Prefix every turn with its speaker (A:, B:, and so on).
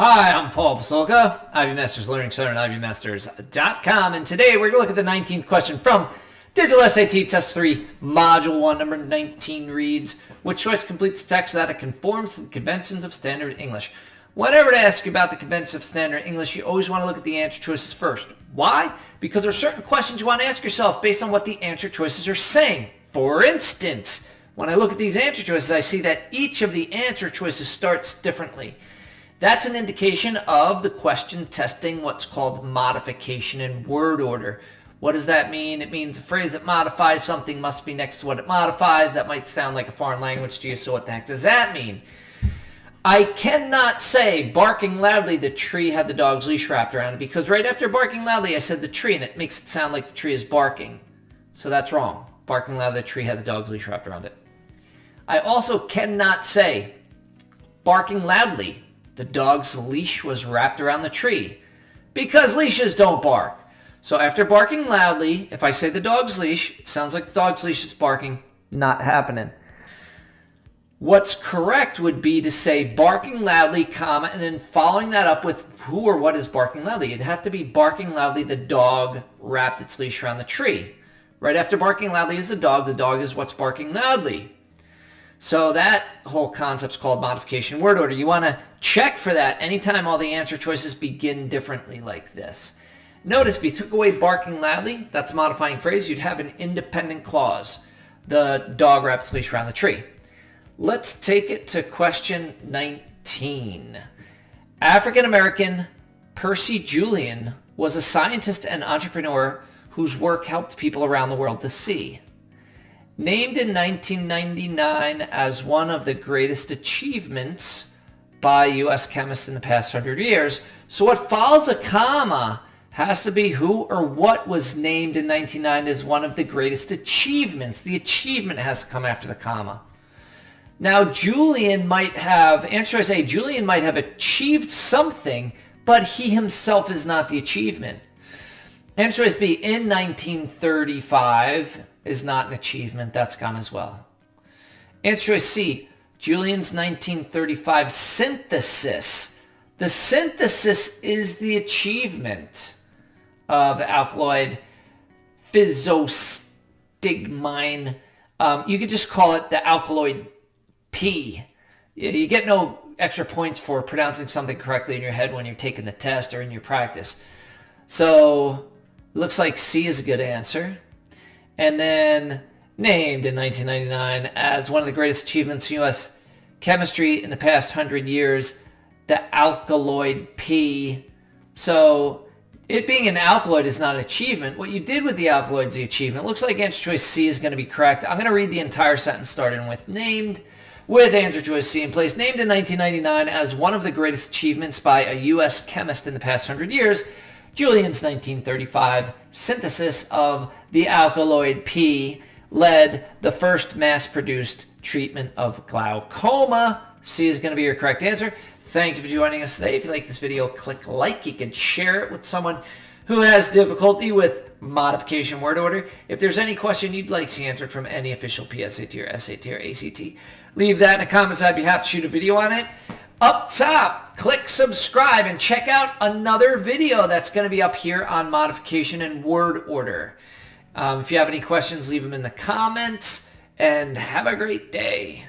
A: Hi, I'm Paul Pasolka, Ivy Masters Learning Center at ivymasters.com, and today we're going to look at the 19th question from Digital SAT Test 3, Module 1, number 19 reads, which choice completes the text that it conforms to the conventions of standard English? Whenever they ask you about the conventions of standard English, you always want to look at the answer choices first. Why? Because there are certain questions you want to ask yourself based on what the answer choices are saying. For instance, when I look at these answer choices, I see that each of the answer choices starts differently. That's an indication of the question testing what's called modification in word order. What does that mean? It means a phrase that modifies something must be next to what it modifies. That might sound like a foreign language to you, so what the heck does that mean? I cannot say barking loudly the tree had the dog's leash wrapped around it, because right after barking loudly I said the tree, and it makes it sound like the tree is barking. So that's wrong. Barking loudly the tree had the dog's leash wrapped around it. I also cannot say barking loudly the dog's leash was wrapped around the tree, because leashes don't bark. So after barking loudly, if I say the dog's leash, it sounds like the dog's leash is barking. Not happening. What's correct would be to say barking loudly, comma, and then following that up with who or what is barking loudly. It'd have to be barking loudly, the dog wrapped its leash around the tree. Right after barking loudly is the dog is what's barking loudly. So that whole concept's called modification word order. You want to check for that anytime all the answer choices begin differently like this. Notice if you took away barking loudly, that's a modifying phrase, you'd have an independent clause. The dog wrapped its leash around the tree. Let's take it to question 19. African American Percy Julian was a scientist and entrepreneur whose work helped people around the world to see. Named in 1999 as one of the greatest achievements by U.S. chemists in the past 100 years, so what follows a comma has to be who or what was named in 1999 as one of the greatest achievements. The achievement has to come after the comma. Now, Julian might have, answer choice A, Julian might have achieved something, but he himself is not the achievement. Answer choice B, in 1935 is not an achievement. That's gone as well. Answer choice C, Julian's 1935 synthesis. The synthesis is the achievement of the alkaloid physostigmine. You could just call it the alkaloid P. You get no extra points for pronouncing something correctly in your head when you're taking the test or in your practice. So it looks like C is a good answer. And then named in 1999 as one of the greatest achievements in U.S. chemistry in the past 100 years, the alkaloid P. So it being an alkaloid is not an achievement. What you did with the alkaloid is the achievement. It looks like answer choice C is going to be correct. I'm going to read the entire sentence starting with named with answer choice C in place. Named in 1999 as one of the greatest achievements by a U.S. chemist in the past 100 years, Julian's 1935 synthesis of the alkaloid P led the first mass-produced treatment of glaucoma. C is going to be your correct answer. Thank you for joining us today. If you like this video, click like. You can share it with someone who has difficulty with modification word order. If there's any question you'd like to see answered from any official PSAT or SAT or ACT, leave that in the comments. I'd be happy to shoot a video on it. Up top, click subscribe and check out another video that's going to be up here on modification and word order. If you have any questions, leave them in the comments, and have a great day.